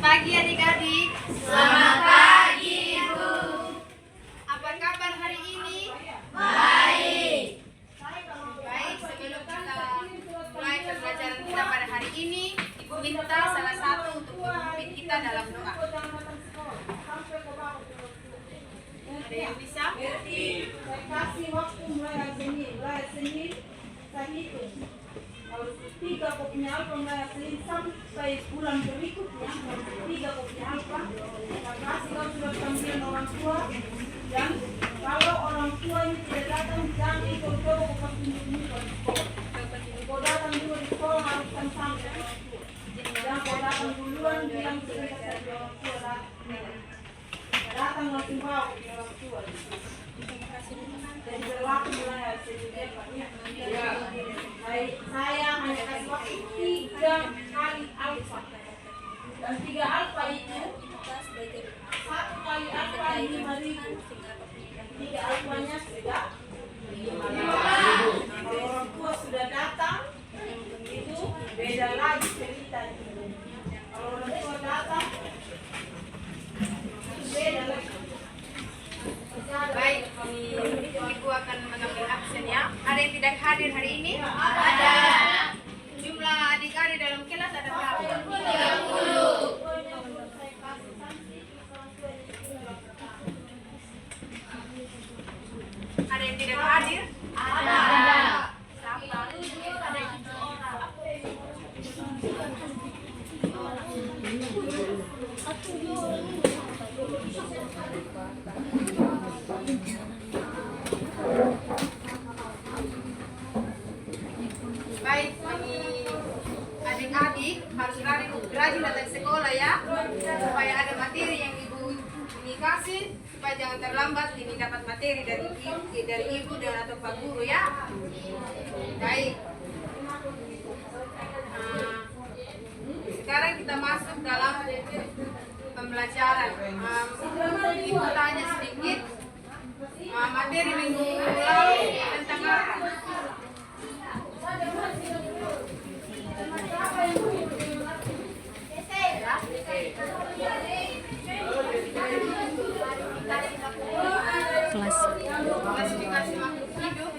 pagi adik-adik. Selamat pagi, Ibu. Apa kabar hari ini? Baik. Baik, sebelum kita mulai pembelajaran kita pada hari ini, Ibu minta salah satu untuk memimpin kita dalam doa. Ada yang bisa? Saya kasih waktu mulai Senin, saya hitung. Kalau 3 kopinya alfa mulai Senin sampai bulan berikutnya, 3 kopinya alfa. Saya kasih kalau sudah panggilan orang tua, dan kalau orang tua ini tidak datang, jangan ikut-ikut ke pertunjukan di sekolah. Kalau datang dulu di sekolah harus sampai orang tua. Jangan kalau datang duluan bilang sudah saja orang tua datang langsung bawa ke orang tua. Dan berlaku mulai Senin. Saya hanya kasih waktu 3 kali alfa. Dan 3 alfa itu 1 kali alfa 5.000. 3 alfanya sudah 5.000. Kalau orang tua sudah datang, itu beda lagi ceritanya. Kalau orang tua datang, beda lagi. Baik, Ibu akan mengambil aksen ya. Ada yang tidak hadir hari ini? Ada. Jumlah adik-adik dalam kelas ada berapa? 30. Ada yang tidak hadir? Ada. Baik, adik-adik harus rajin datang sekolah ya, supaya ada materi yang Ibu ini kasih, supaya jangan terlambat ini dapat materi dari Ibu dan atau Pak Guru ya. Baik. Sekarang kita masuk dalam pembelajaran. Ibu tanya sedikit materi minggu lalu tentang apa? Klasifikasi makhluk hidup.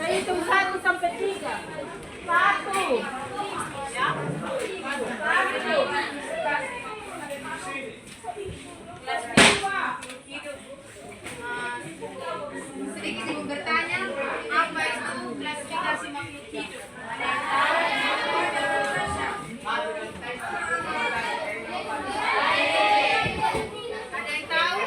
Saya hitung 1 sampai 3. 1. Ya. Hidup. Sedikit Ibu bertanya, apa itu klasifikasi makhluk hidup? Ada yang tahu? Ada yang tahu?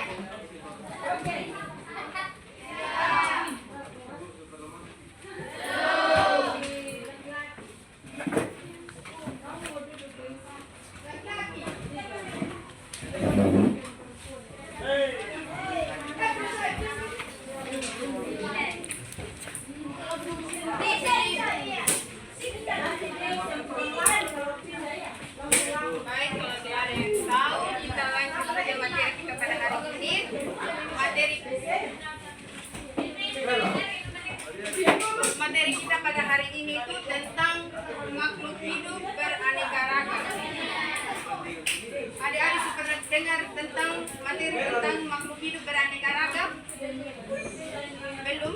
Baik, kalau tidak ada yang tahu, kita lanjut saja materi kita pada hari ini. Materi kita pada hari ini itu tentang makhluk hidup beraneka ragam. Adik-adik sudah dengar tentang materi tentang makhluk hidup beraneka ragam? Belum?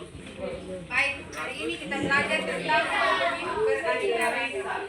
Baik, hari ini kita belajar tentang makhluk hidup beraneka ragam.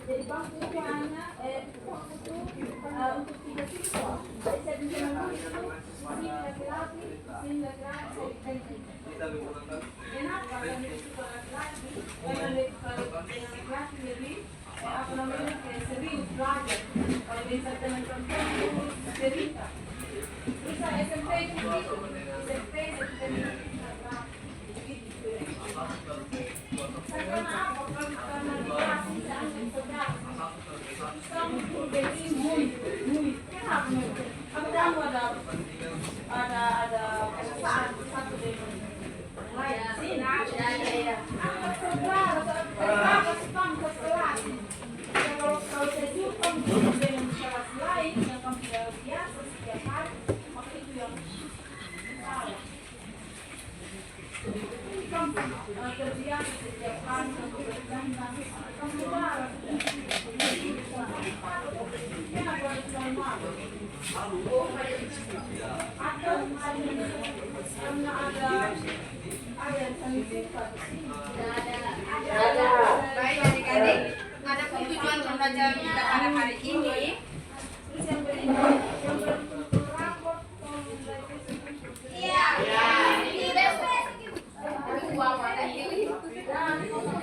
Jadi bangku itu hanya untuk 3 siswa. Saya bisa menulis itu sini laki-laki, sini laki-laki. Kenapa? Karena itu laki-laki, karena laki-laki lebih apa namanya serius belajar. Kalau misalnya teman-teman itu cerita. Terus SMP itu begitu. SMP karena apa? Karena dikasih seandainya saudara. Kamu jadi muy. Kenapa? Kamu ada perasaan satu dengan lain. Sini. Apa saudara? Kamu kelas. Kalau saya jumpa dengan kelas lain yang kamu tidak biasa setiap hari, maka itu yang salah. Kamu terbiasa setiap hari kamu berdandan, kamu marah. Kenapa harus selalu marah? Atau karena ada yang saling suka di sini. Ada. Baik adik-adik, ada tujuan pembelajaran kita pada hari ini. Terus yang berbentuk rapor, Iya.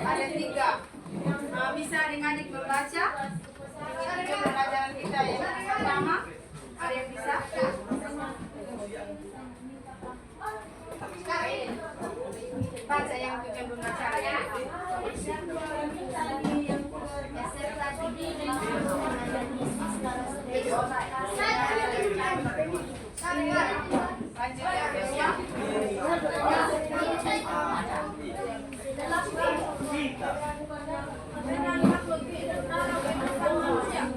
Ada 3. Bisa adik-adik membaca tujuan pembelajaran kita yang pertama. Ada yang bisa? Baca yang tujuan pembelajaran. Lanjut yang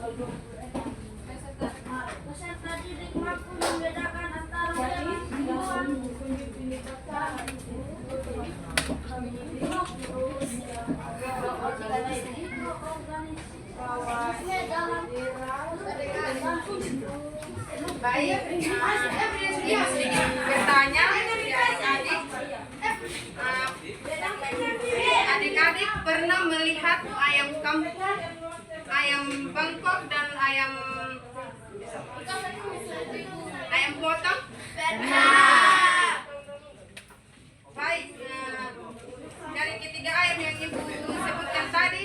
kedua. Peserta didik mampu membedakan antara Baik, ini sedikit bertanya adik-adik pernah melihat ayam kampung, ayam bangkok dan ayam potong? Baik, dari ketiga ayam yang ibu sebutkan tadi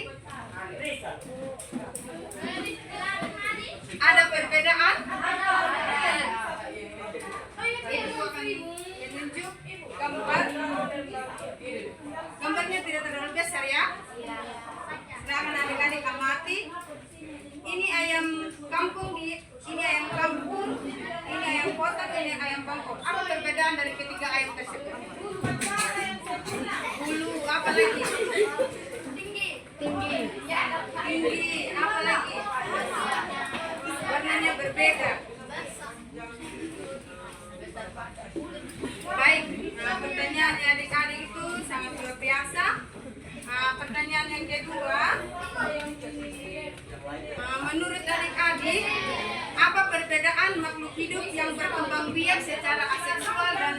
ada perbedaan? Ibu akan menunjuk gambarnya tidak terlalu besar ya. Silakan adik-adik amati. Ini ayam kampung, ini ayam kampung, ini ayam potong, ini ayam bangkok. Apa perbedaan dari ketiga ayam tersebut? Bulu, apa lagi? Tinggi. Apa lagi? Warnanya berbeda. Baik, pertanyaan adik-adik itu sangat luar biasa. Pertanyaan yang kedua, menurut adik-adik, apa perbedaan makhluk hidup yang berkembang biak secara aseksual dan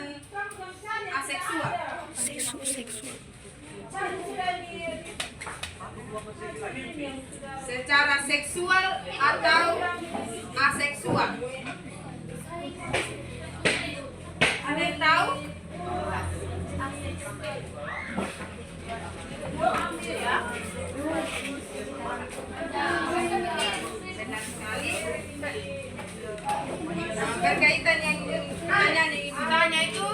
aseksual? Secara seksual atau aseksual? Ada yang tahu? Benar sekali. Berkaitan yang pertanyaan yang ibu tanya itu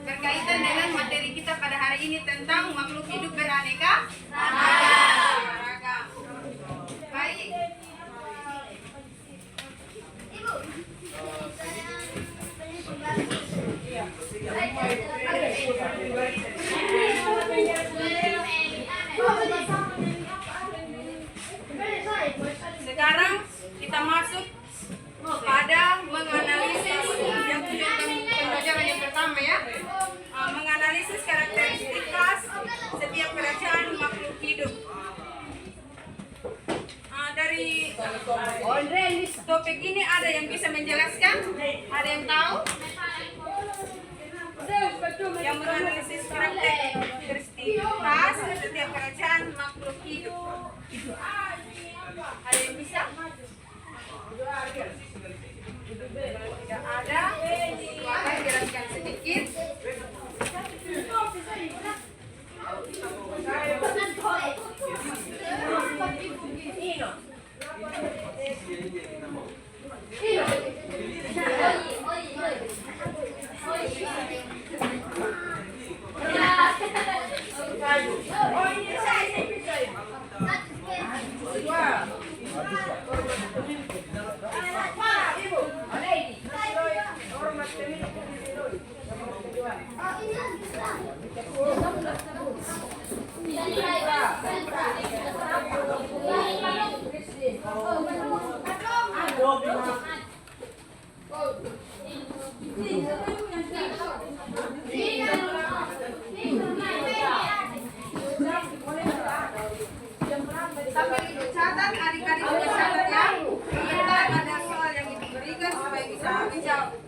berkaitan dengan materi kita pada hari ini tentang makhluk hidup beraneka ragam. Baik. Sekarang kita masuk pada menganalisis yang pembelajaran yang pertama ya. Menganalisis karakteristik khas setiap kerajaan makhluk hidup. Dari topik ini ada yang bisa menjelaskan? Ada yang tahu? Yang menganalisis karakteristik khas setiap kerajaan makhluk hidup. Ada yang bisa? Tidak ada. Akan jelaskan sedikit. Sampai dicatat, adik-adik dicatat ya. Sebentar ada soal yang ibu berikan supaya bisa menjawab.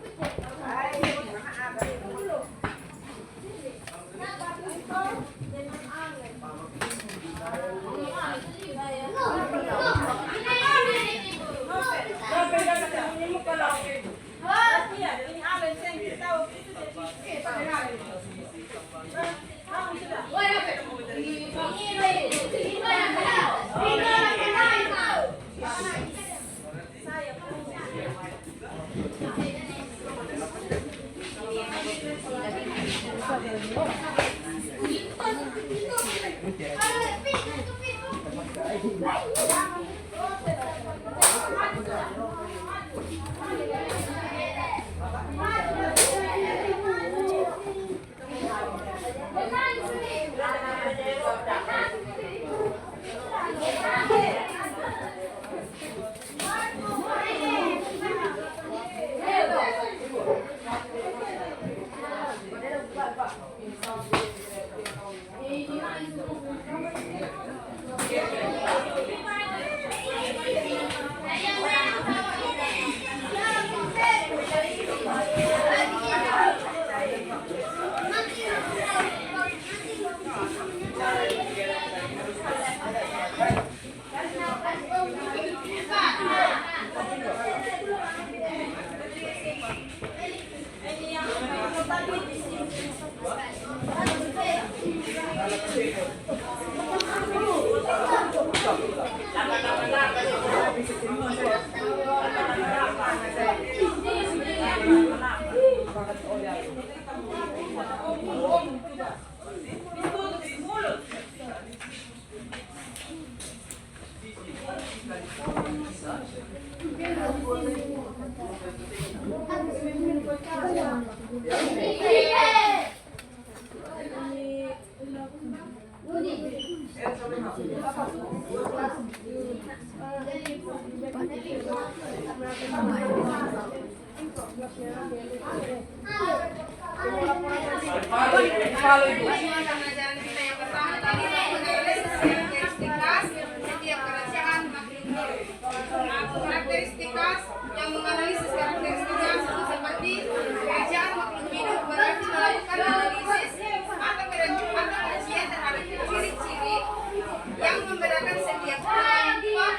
Kalau itu. Pelajaran kita yang pertama tadi menganalisis karakteristik khas setiap kerajaan makhluk hidup. Karakteristik khas yang menganalisis karakteristik khas itu seperti kerajaan makhluk hidup berarti melakukan analisis atau kajian terhadap ciri-ciri yang membedakan setiap kelompok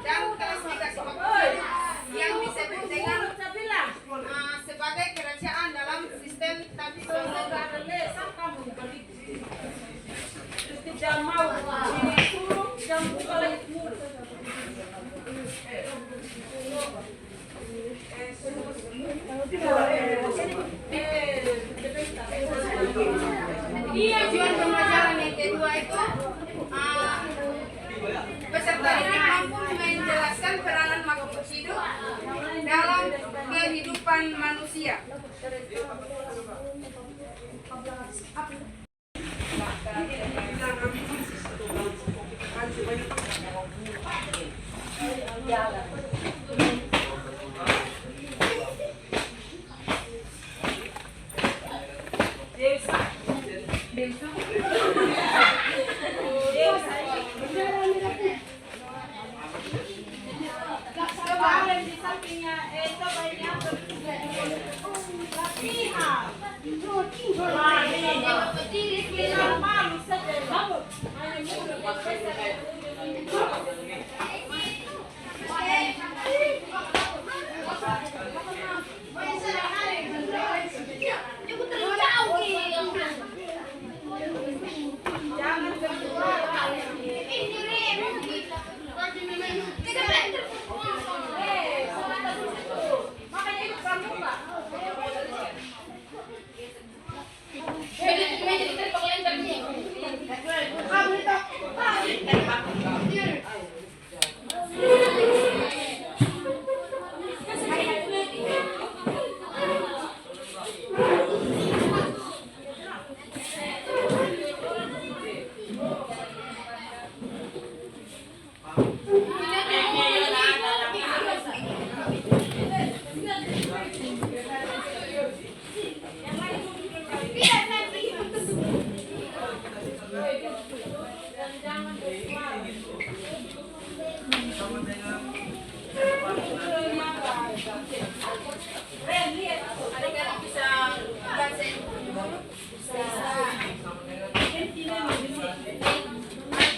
dan klasifikasi makhluk hidup yang disebut dengan sebagai kerajaan dalam sistem taksonomi. Jangan mau suruh jangan buka lagi mulut. Tujuan pembelajaran yang kedua itu peserta didik mampu menjelaskan peranan makhluk hidup dalam kehidupan manusia.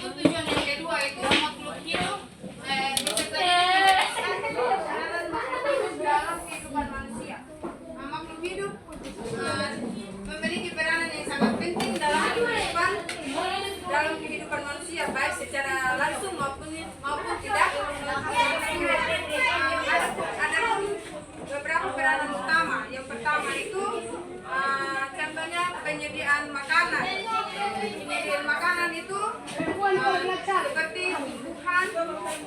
Tujuan yang kedua itu makhluk hidup dalam kehidupan manusia. Makhluk hidup memiliki peranan yang sangat penting dalam kehidupan manusia, baik secara langsung maupun tidak. Ada beberapa peranan utama. Yang pertama itu contohnya penyediaan makanan. Penyediaan makanan itu seperti tumbuhan,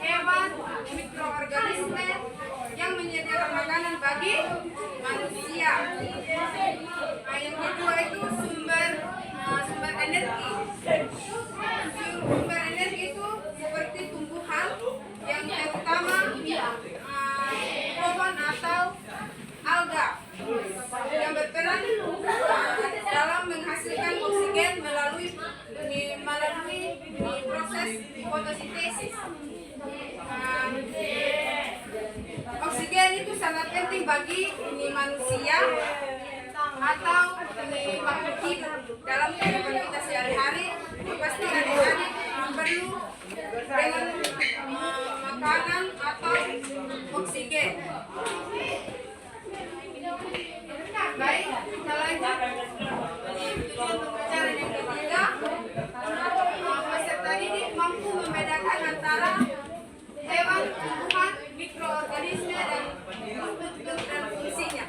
hewan, mikroorganisme yang menyediakan makanan bagi manusia. Yang kedua itu sumber energi. Sumber energi itu seperti tumbuhan yang terutama pohon atau alga yang berperan dalam menghasilkan oksigen melalui proses fotosintesis. Oksigen itu sangat penting bagi manusia atau makhluk hidup dalam kehidupan kita sehari-hari. Pasti adik-adik perlu dengan makanan atau oksigen. Baik, kita lanjut. Tujuan pembelajaran yang ketiga, peserta didik mampu membedakan antara hewan, tumbuhan, mikroorganisme dan struktur dan fungsinya.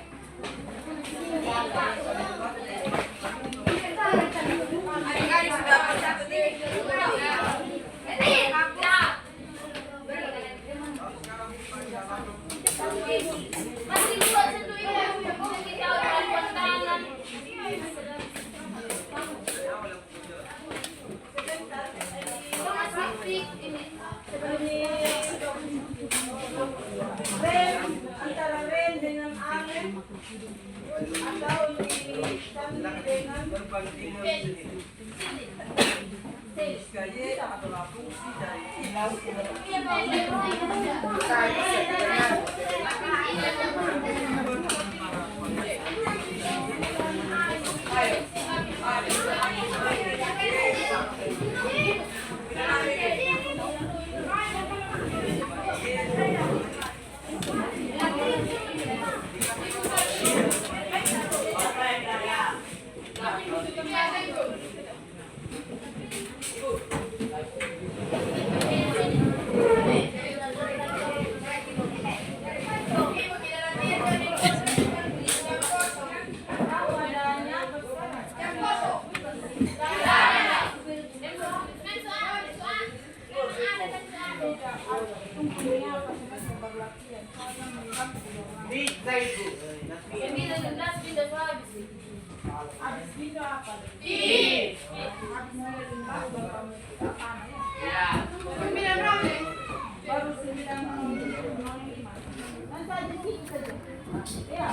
Adik-adik sudah baca tadi. Masih buat satu ini, kita orang tangan. Rem antara rem dengan aren atau di Habis video apa? Baru 9:05. Nanti aja gitu saja. Ya.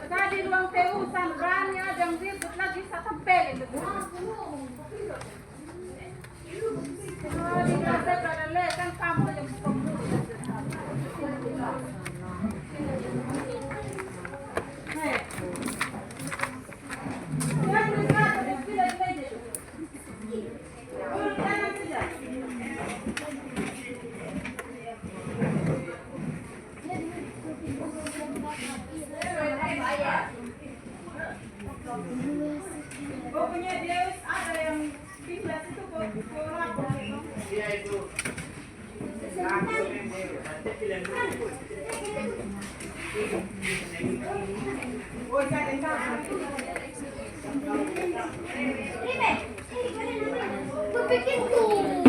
Tadi ruang teusan bannya jam ribut lagi sa tempel itu. Kalau di casa pada le kan kamu yang pokoknya Deus ada yang 15 itu Iya itu. Tuh bikin tuh.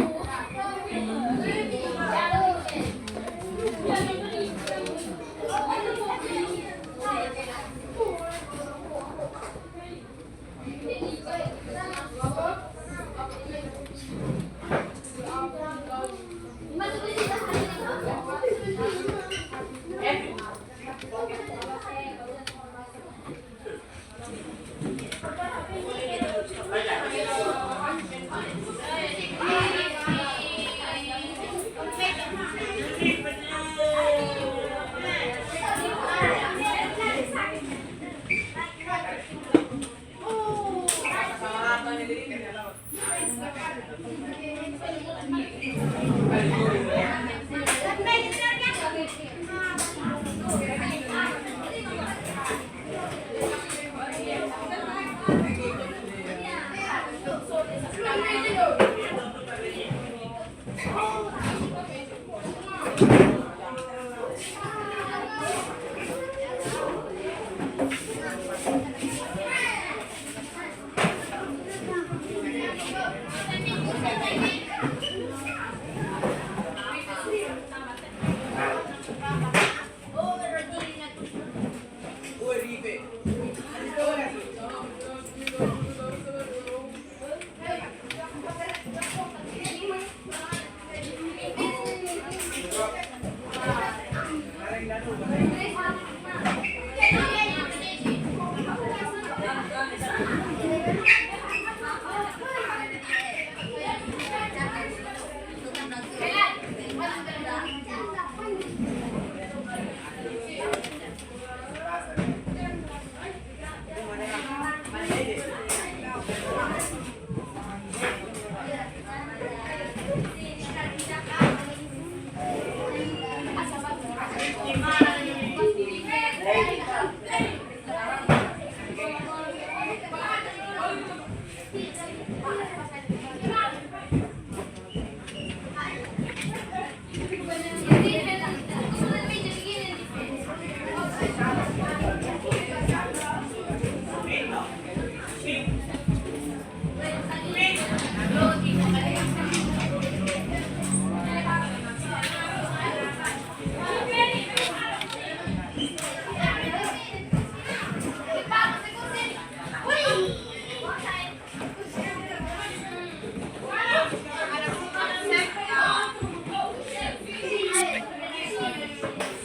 Hey!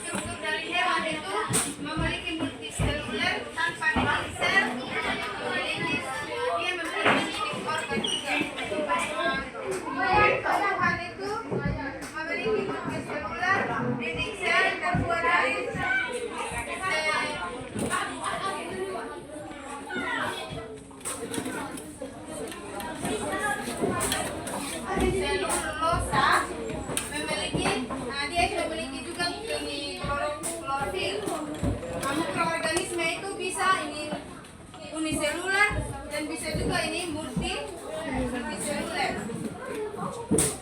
Struktur dari hewan itu memiliki multiseluler tanpa sel, dia memiliki organ juga. Tumbuhan itu memiliki multiseluler dinding sel terbuat dari selulosa, dia memiliki juga ini klorofil. Mikroorganisme itu bisa ini uniseluler dan bisa juga ini multiseluler.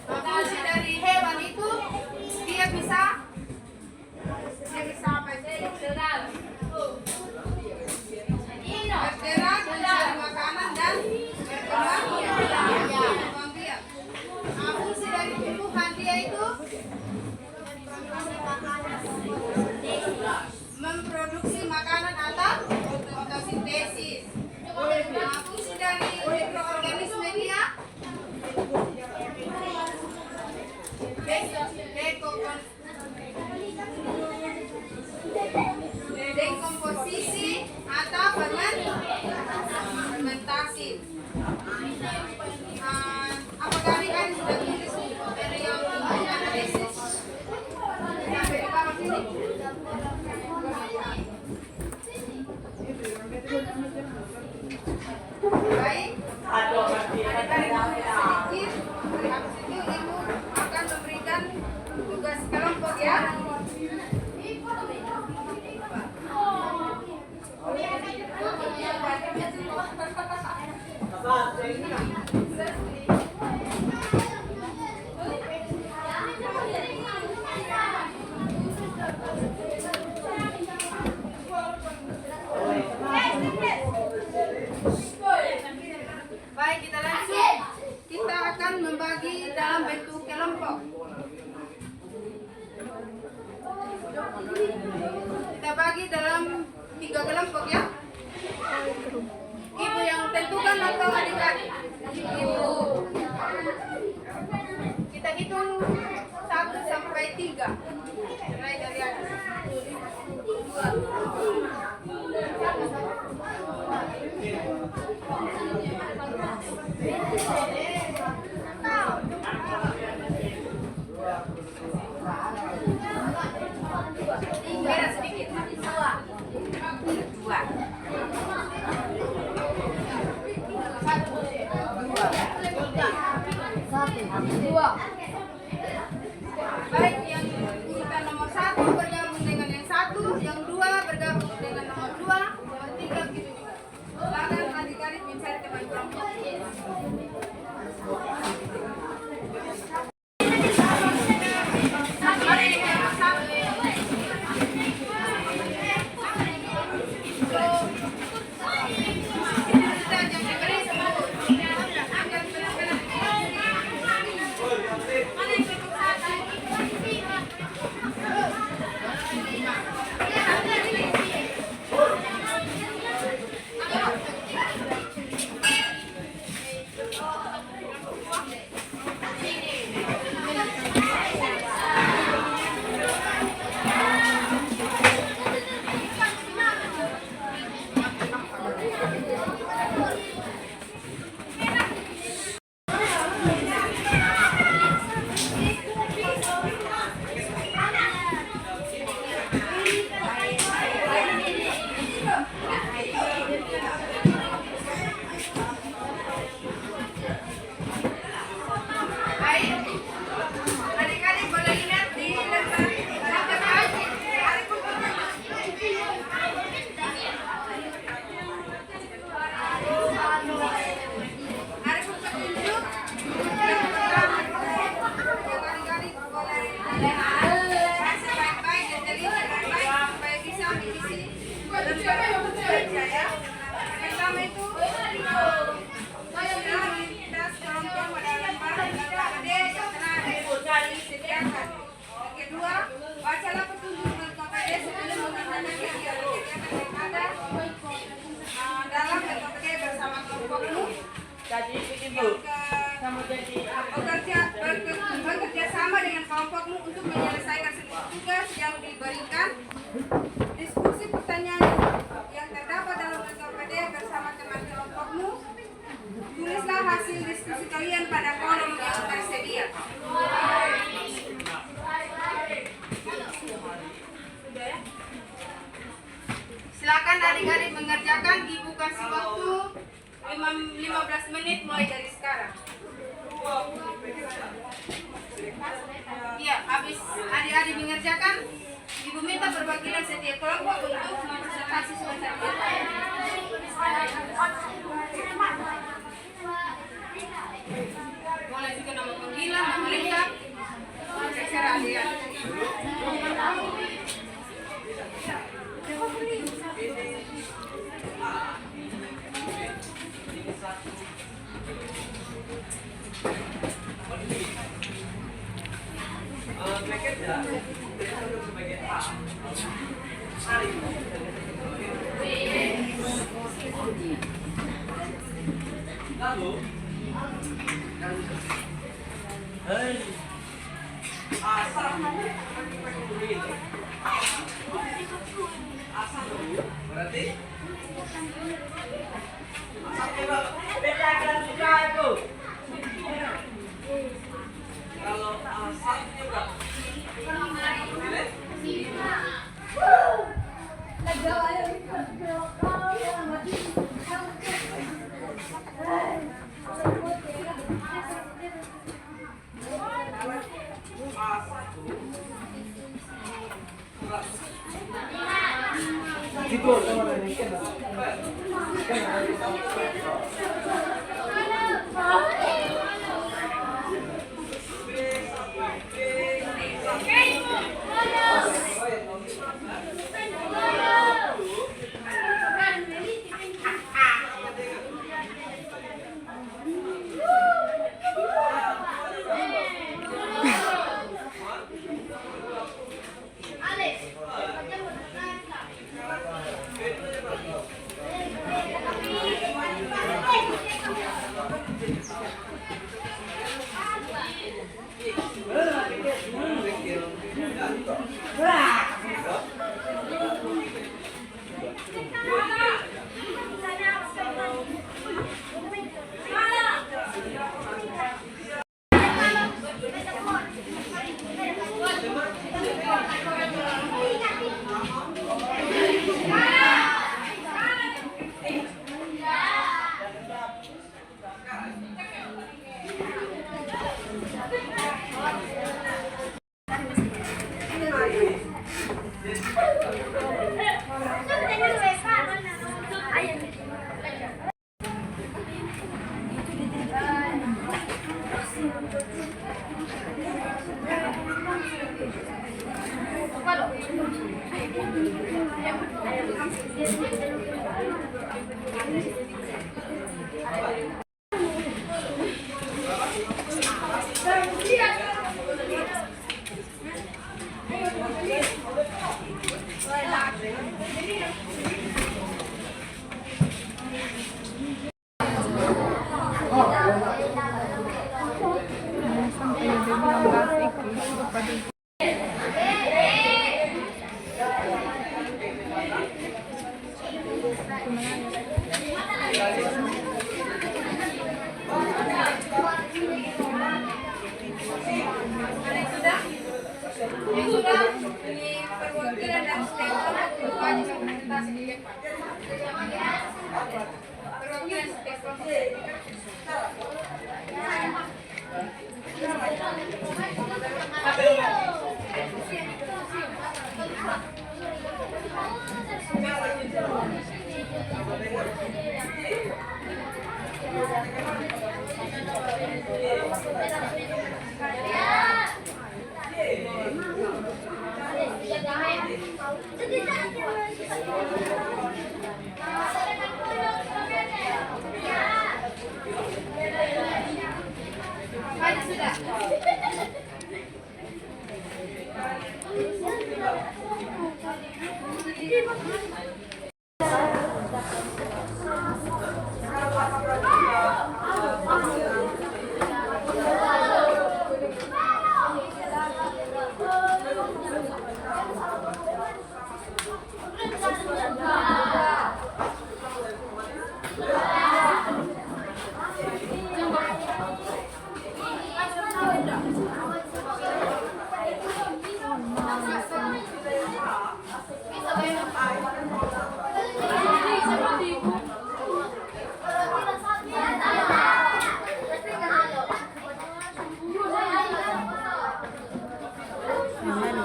Fungsi dari hewan itu dia bisa apa aja? Bergerak, mencari makanan dan berkembang biak. Fungsi dari tumbuhan dia itu memproduksi makanan atau fotosintesis. Fungsi dari mikroorganisme dia dekomposisi atau fermentasi. Apakah ini kan sudah tulis dari yang analisis? Sampai di bawah sini. Baik. Sedikit. Habis itu ibu akan memberikan tugas kelompok ya. Baik, kita langsung. Kita akan membagi dalam bentuk kelompok. Kita bagi dalam 3 kelompok ya. Ibu yang tentukan atau adik-adik? Ibu. Kita hitung 1 sampai 3. Mulai dari atas. 2. Beda sedikit. 2. Baik, yang urutan nomor 1 bergabung dengan yang 1, yang 2 bergabung melaksanakan kegiatan-kegiatan yang ada dalam SOP bersama kelompokmu. Bekerja sama dengan kelompokmu untuk menyelesaikan semua tugas yang diberikan. Diskusi pertanyaan yang terdapat dalam SOPD bersama teman kelompokmu. Tulislah hasil diskusi kalian pada kolom yang tersedia. Silakan adik-adik mengerjakan, Ibu kasih waktu 15 menit mulai dari sekarang. Iya, habis adik-adik mengerjakan, Ibu minta perwakilan setiap kelompok untuk mempresentasi sebentar. Boleh juga nama panggilan, nama lengkap. Terserah adik-adik.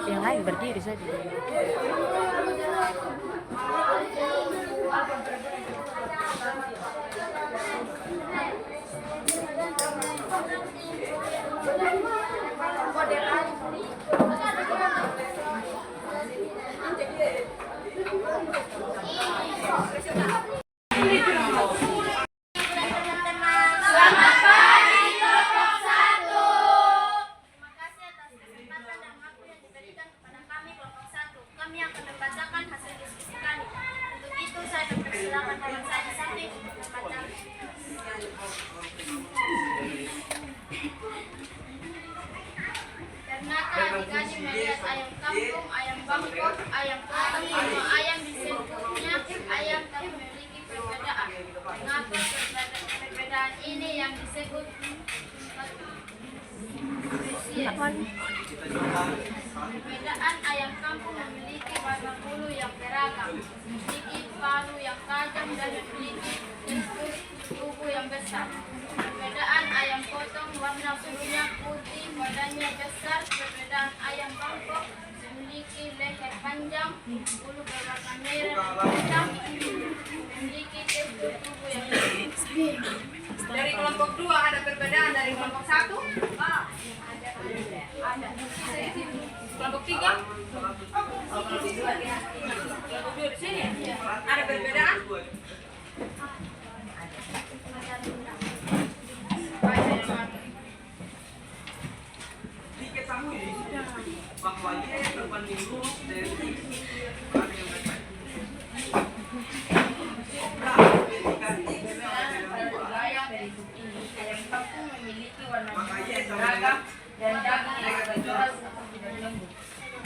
Yang lain berdiri saja. Kami akan membacakan hasil diskusi kami. Untuk itu saya mempersilakan kawan saya Sakti untuk membaca. Ternyata adik-adik melihat ayam kampung, ayam bangkok, ayam potong, semua ayam di seluruhnya ayam tapi memiliki perbedaan. Mengapa perbedaan ini yang disebut spesies? Perbedaan ayam kampung memiliki warna bulu yang beragam, memiliki paruh yang tajam dan memiliki tekstur tubuh yang besar. Perbedaan ayam potong warna bulunya putih, badannya besar. Perbedaan ayam bangkok memiliki leher panjang, bulu berwarna merah dan hitam, memiliki tekstur tubuh yang besar. Dari kelompok 2 ada perbedaan dari kelompok 1? Ada. Kelompok 3? Kelompok 2 di sini. Ada perbedaan? Ayam kampung memiliki warna beragam dan daging yang berjelas seperti dari lembut.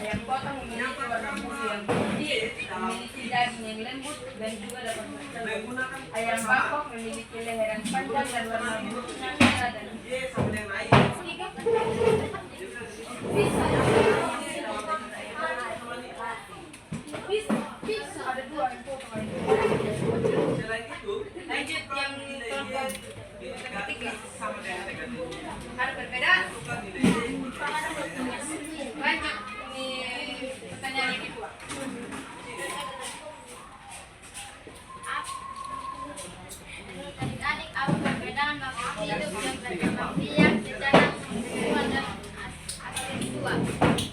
Ayam potong memiliki warna bulu yang putih, memiliki daging yang lembut dan juga dapat bertelur. Ayam bangkok memiliki leher yang panjang dan warna bulunya merah dan ada 2 yang potong. Lanjut yang kelompok 3. Ada perbedaan? Lanjut, ini pertanyaan yang kedua. Adik-adik, apa perbedaan makhluk hidup yang berkembang biak secara seksual dan aseksual?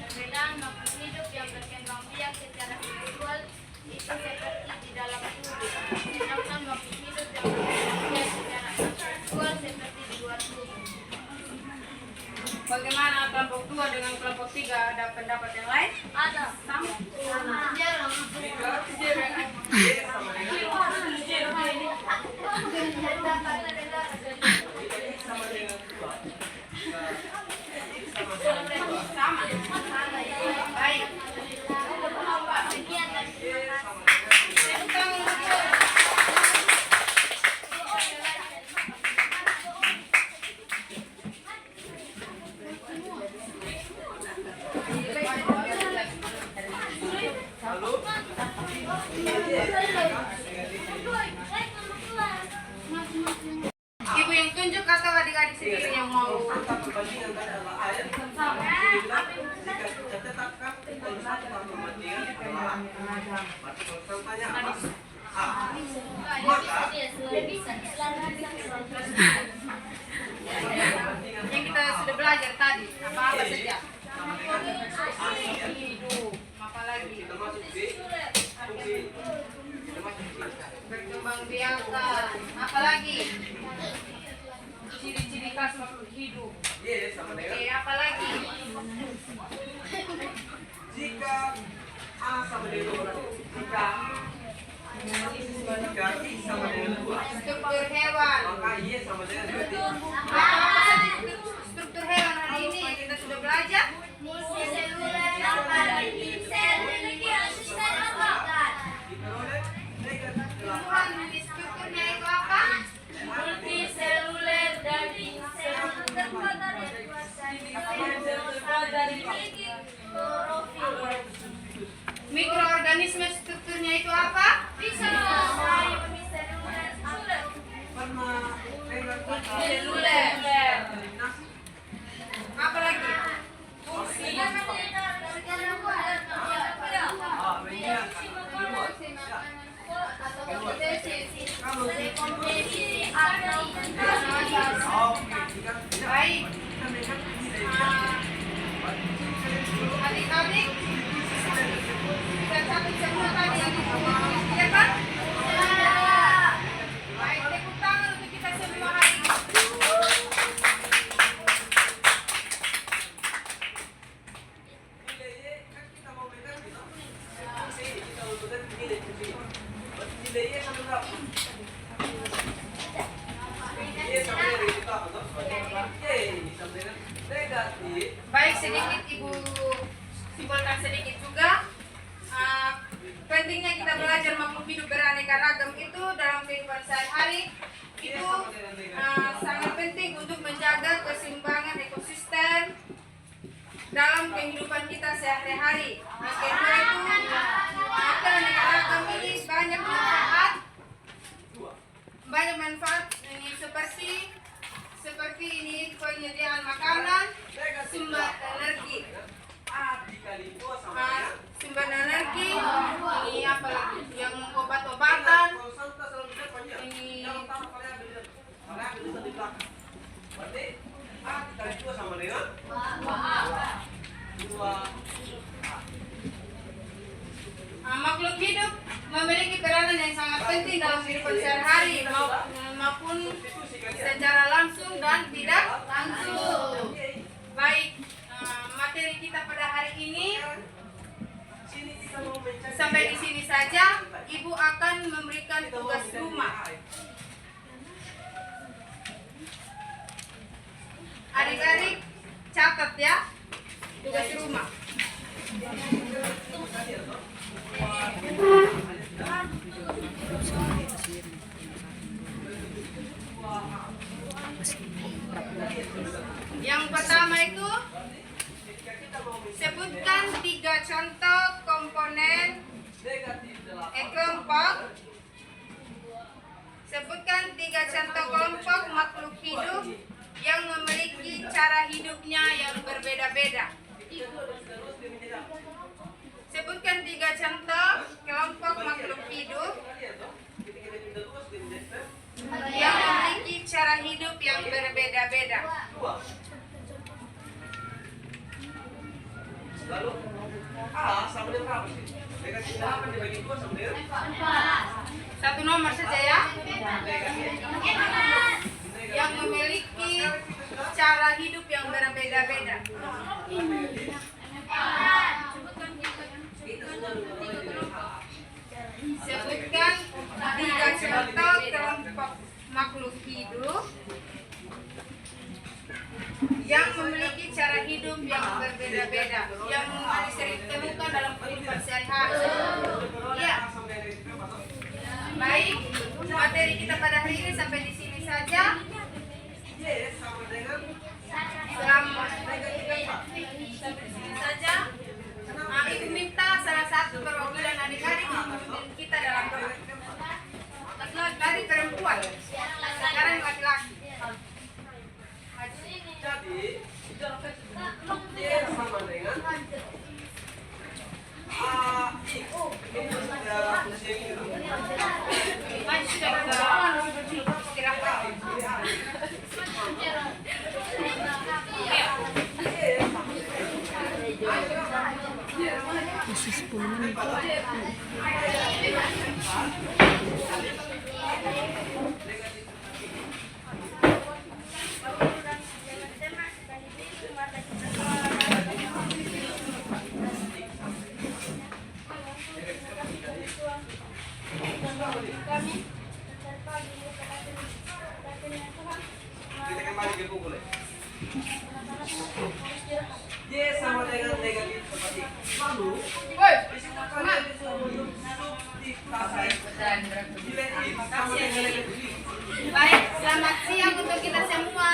Perbedaan makhluk hidup yang berkembang biak secara seksual itu seperti di dalam tubuh, sedangkan makhluk hidup yang berkembang biak secara aseksual seperti di luar tubuh. Bagaimana kelompok 2 dengan kelompok 3? Ada pendapat yang lain? Ada. Sama? Jarang. Sama. Baik. Sekian dan terima kasih. Ibu yang tunjuk atau adik-adik sendiri yang mau? Yang kita sudah belajar tadi, apa-apa saja. Hidup, apa lagi? Berkembang biakan, apa lagi? Ciri-ciri khas makhluk hidup. Oke, apa lagi? Jika A sama dengan jika berarti sama dengan 2. Struktur hewan. Maka Y sama dengan berarti Apa saja struktur hewan hari ini yang kita sudah belajar? Multiseluler dapat sel memiliki asisten organ. diperoleh negatif 8. Tuhan, strukturnya itu apa? Multiseluler daging sel terbuat dari klorofil. Mikroorganisme strukturnya itu apa? Bisa uniseluler Pernah negatif Seluler. eliminasi. Apa lagi? Ah, ini rekomposisi atau oke, jika tidak Baik. kita memang ini Adik-adik, kita catat semua tadi yang disediakan. Baik, tepuk tangan untuk kita semua hari ini. nilai Y kan kita mau megang gitu. Fungsi kita urutan nilai fungsi. Berarti nilai Y sama berapa? Y sama dengan itu apa tuh? Y sama dengan negatif. Baik, sedikit Ibu simpulkan sedikit juga. Pentingnya kita belajar makhluk hidup beraneka ragam itu dalam kehidupan sehari-hari itu sangat penting untuk menjaga keseimbangan ekosistem dalam kehidupan kita sehari-hari. Yang kedua itu keraneka ragam ini banyak manfaat ini seperti ini penyediaan makanan, sumber energi. Dikali 2 sama dengan Sumber energi ini apa lagi yang obat-obatan kalau sangka selalu di depan ya. ini Jangan taruh variabel di depan. Variabel itu di belakang. Berarti A dikali 2 sama dengan 2. makhluk hidup memiliki peranan yang sangat penting dalam kehidupan sehari-hari maupun secara langsung dan tidak langsung. Baik, materi kita pada hari ini Sini kita mau mencari sampai di sini saja. Ibu akan memberikan tugas rumah. Adik-adik catat ya tugas rumah. Yang pertama itu sebutkan 3 contoh komponen negatif 8. kelompok. Sebutkan 3 contoh kelompok makhluk hidup yang memiliki cara hidupnya yang berbeda-beda. Sebutkan 3 contoh kelompok makhluk hidup yang memiliki cara hidup yang berbeda-beda. Lalu A sama dengan berapa sih? Negatif 8 dibagi 2 sama dengan Satu nomor saja ya. negatif. Yang memiliki cara hidup yang berbeda-beda. Sebutkan 3 contoh kelompok makhluk hidup yang memiliki cara hidup yang berbeda-beda, yang sering ditemukan dalam kehidupan sehari-hari. Ya, baik. Materi kita pada hari ini sampai di sini saja. Y sama dengan Selamat sampai di sini saja. Ibu minta salah satu perwakilan adik-adik memimpin kita dalam doa. Tadi perempuan, sekarang laki-laki. jadi Y sama dengan A X Kami terpagi dengan Tuhan. Kita kembali ke buku deh. Anak-anak harus dirahmat. Yes, sama dengan negatif seperti lalu. Woi, Risiko kalian itu substitusi nilai ini sama dengan negatif. baik, selamat siang untuk kita semua.